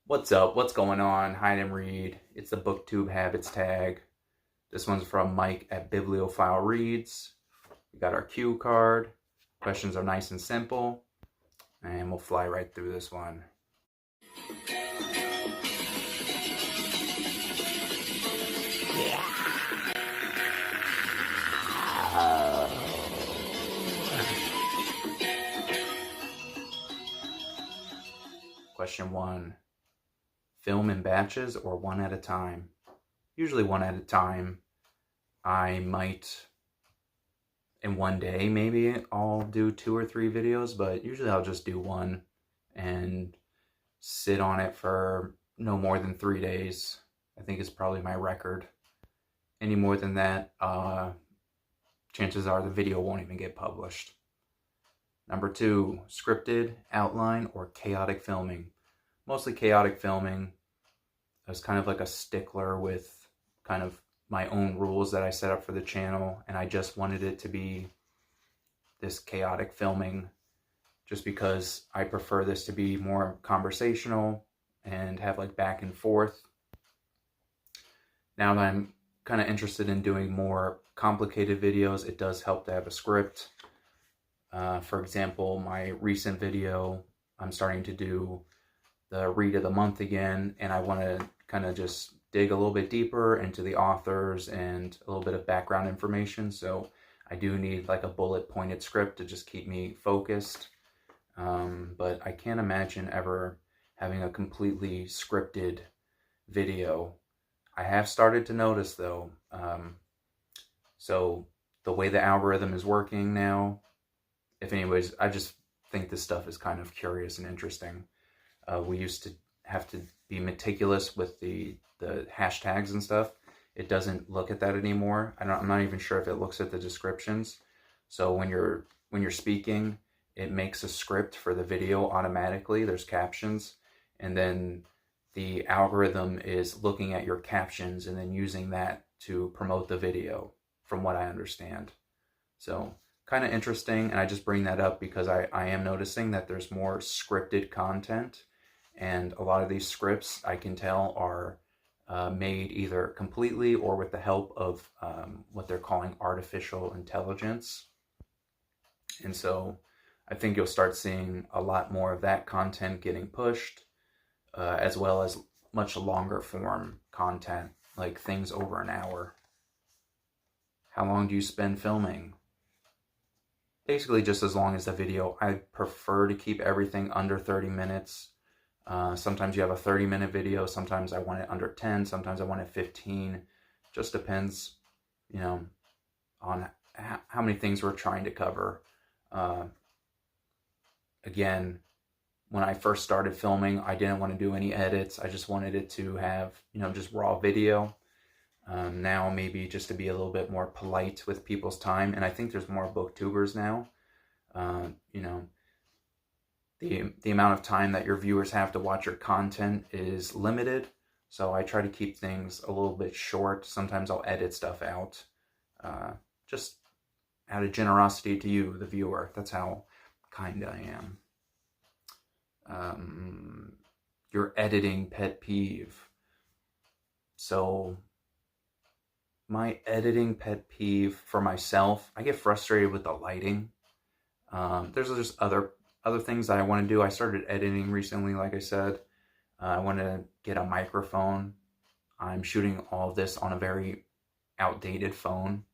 What's up? What's going on? Hide and read. It's the Booktube Habits Tag. This one's from Mike at Bibliophile Reads. We got our cue card. Questions are nice and simple. And we'll fly right through this one. Question 1. Film in batches or one at a time? Usually one at a time. I might, in one day, maybe I'll do 2 or 3 videos, but usually I'll just do one and sit on it for no more than 3 days. I think it's probably my record. Any more than that, chances are the video won't even get published. Number 2, scripted, outline, or chaotic filming. Mostly chaotic filming. I was kind of like a stickler with kind of my own rules that I set up for the channel, and I just wanted it to be this chaotic filming just because I prefer this to be more conversational and have like back and forth. Now that I'm kind of interested in doing more complicated videos, it does help to have a script. For example, my recent video, I'm starting to do the read of the month again, and I want to kind of just dig a little bit deeper into the authors and a little bit of background information. So I do need like a bullet pointed script to just keep me focused. But I can't imagine ever having a completely scripted video. I have started to notice though, so the way the algorithm is working now, anyways, I just think this stuff is kind of curious and interesting. We used to have to be meticulous with the hashtags and stuff. It doesn't look at that anymore. I'm not even sure if it looks at the descriptions. So when you're speaking, it makes a script for the video automatically. There's captions, and then the algorithm is looking at your captions and then using that to promote the video, from what I understand. So kind of interesting, and I just bring that up because I am noticing that there's more scripted content, and a lot of these scripts I can tell are made either completely or with the help of what they're calling artificial intelligence. And so I think you'll start seeing a lot more of that content getting pushed, as well as much longer form content, like things over an hour. How long do you spend filming? Basically just as long as the video. I prefer to keep everything under 30 minutes. Sometimes you have a 30-minute video, sometimes I want it under 10, sometimes I want it 15. Just depends, on how many things we're trying to cover. Again, when I first started filming, I didn't want to do any edits. I just wanted it to have, just raw video. Now maybe just to be a little bit more polite with people's time, and I think there's more booktubers now. The amount of time that your viewers have to watch your content is limited, so I try to keep things a little bit short. Sometimes I'll edit stuff out, just out of generosity to you, the viewer. That's how kind I am. Your editing pet peeve. So my editing pet peeve for myself, I get frustrated with the lighting. There's just other things that I want to do. I started editing recently, like I said. I want to get a microphone. I'm shooting all of this on a very outdated phone.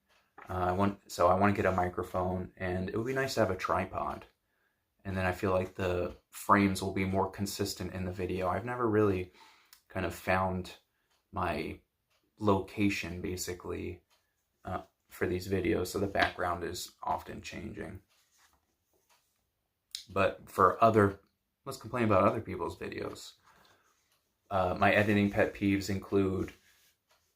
I want to get a microphone, and it would be nice to have a tripod. And then I feel like the frames will be more consistent in the video. I've never really kind of found my location, basically, for these videos, so the background is often changing. But let's complain about other people's videos. My editing pet peeves include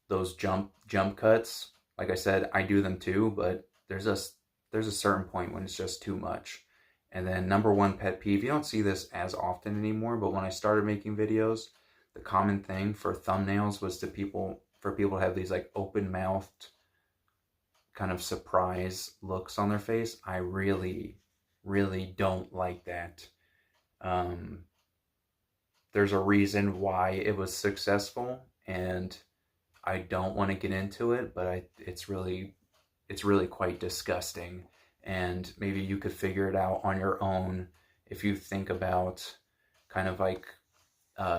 those jump cuts. Like I said, I do them too, but there's a certain point when it's just too much. And then number one pet peeve, you don't see this as often anymore, but when I started making videos, the common thing for thumbnails was for people to have these like open-mouthed kind of surprise looks on their face. I really don't like that. there's a reason why it was successful, and I don't want to get into it, but it's really quite disgusting. And maybe you could figure it out on your own if you think about kind of like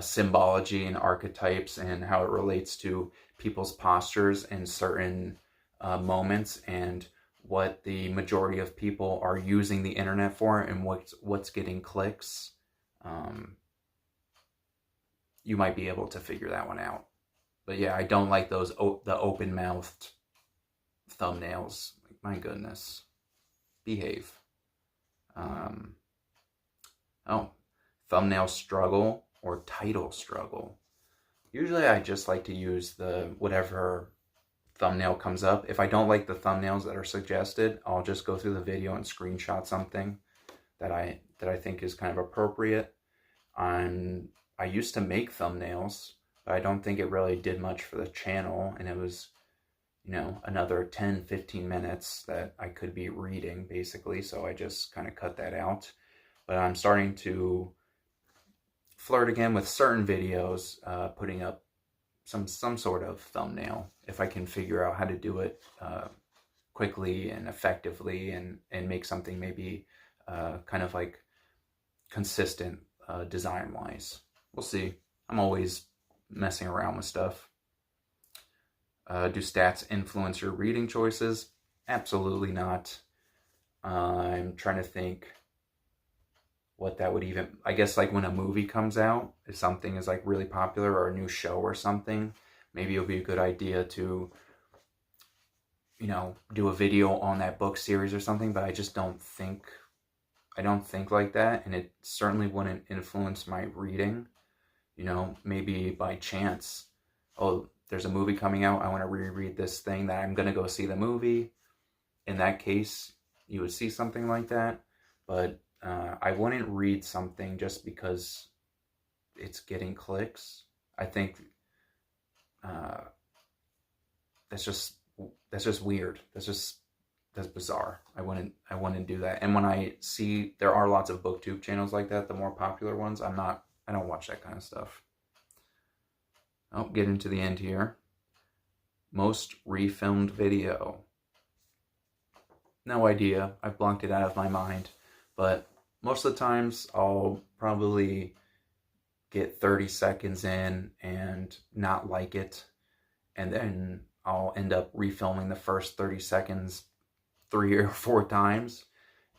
symbology and archetypes and how it relates to people's postures in certain moments, and what the majority of people are using the internet for, and what's getting clicks. You might be able to figure that one out. But yeah, I don't like those the open-mouthed thumbnails. My goodness, behave. Oh, thumbnail struggle or title struggle. Usually I just like to use the whatever thumbnail comes up. If I don't like the thumbnails that are suggested, I'll just go through the video and screenshot something that I think is kind of appropriate. I used to make thumbnails, but I don't think it really did much for the channel, and it was, you know, another 10-15 minutes that I could be reading basically, so I just kind of cut that out. But I'm starting to flirt again with certain videos, putting up some sort of thumbnail, if I can figure out how to do it quickly and effectively, and make something maybe kind of like consistent design wise. We'll see. I'm always messing around with stuff. Do stats influence your reading choices? Absolutely not. I'm trying to think what that would even, I guess like when a movie comes out, if something is like really popular, or a new show or something, maybe it'll be a good idea to, you know, do a video on that book series or something, but I just don't think like that, and it certainly wouldn't influence my reading. You know, maybe by chance, oh, there's a movie coming out, I want to reread this thing that I'm going to go see the movie. In that case, you would see something like that, but I wouldn't read something just because it's getting clicks. I think that's just weird. That's bizarre. I wouldn't do that. And when I see there are lots of booktube channels like that, the more popular ones, I don't watch that kind of stuff. I'll get into the end here. Most refilmed video. No idea. I've blocked it out of my mind. But most of the times I'll probably get 30 seconds in and not like it, and then I'll end up refilming the first 30 seconds 3 or 4 times,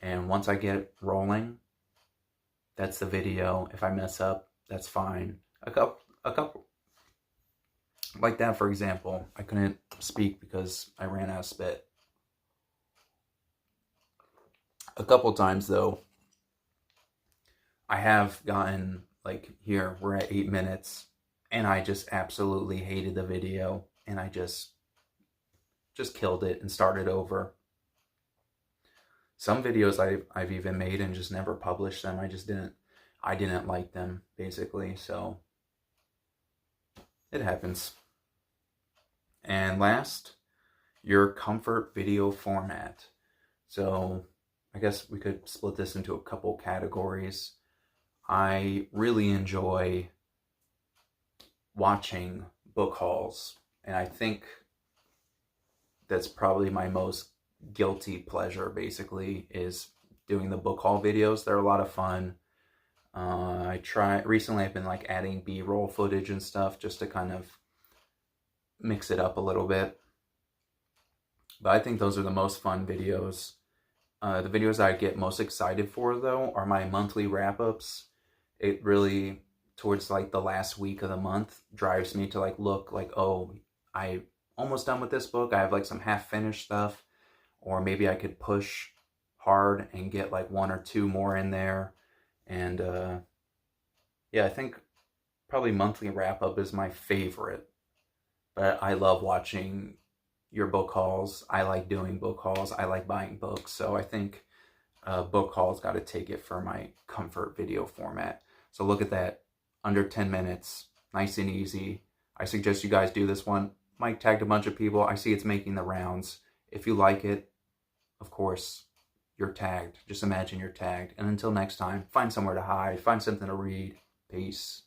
and once I get rolling, that's the video. If I mess up, that's fine. A couple like that, for example, I couldn't speak because I ran out of spit. A couple times though, I have gotten, like here, we're at 8 minutes, and I just absolutely hated the video, and I just killed it and started over. Some videos I've even made and just never published them. I didn't like them, basically, so it happens. And last, your comfort video format. So I guess we could split this into a couple categories. I really enjoy watching book hauls, and I think that's probably my most guilty pleasure, basically, is doing the book haul videos. They're a lot of fun. Recently I've been like adding B-roll footage and stuff just to kind of mix it up a little bit. But I think those are the most fun videos. The videos I get most excited for, though, are my monthly wrap-ups. It really, towards like the last week of the month, drives me to like look like, oh, I almost done with this book. I have like some half-finished stuff. Or maybe I could push hard and get like 1 or 2 more in there. And yeah, I think probably monthly wrap-up is my favorite. But I love watching your book hauls. I like doing book hauls. I like buying books. So I think book hauls got to take it for my comfort video format. So look at that. Under 10 minutes. Nice and easy. I suggest you guys do this one. Mike tagged a bunch of people. I see it's making the rounds. If you like it, of course, you're tagged. Just imagine you're tagged. And until next time, find somewhere to hide. Find something to read. Peace.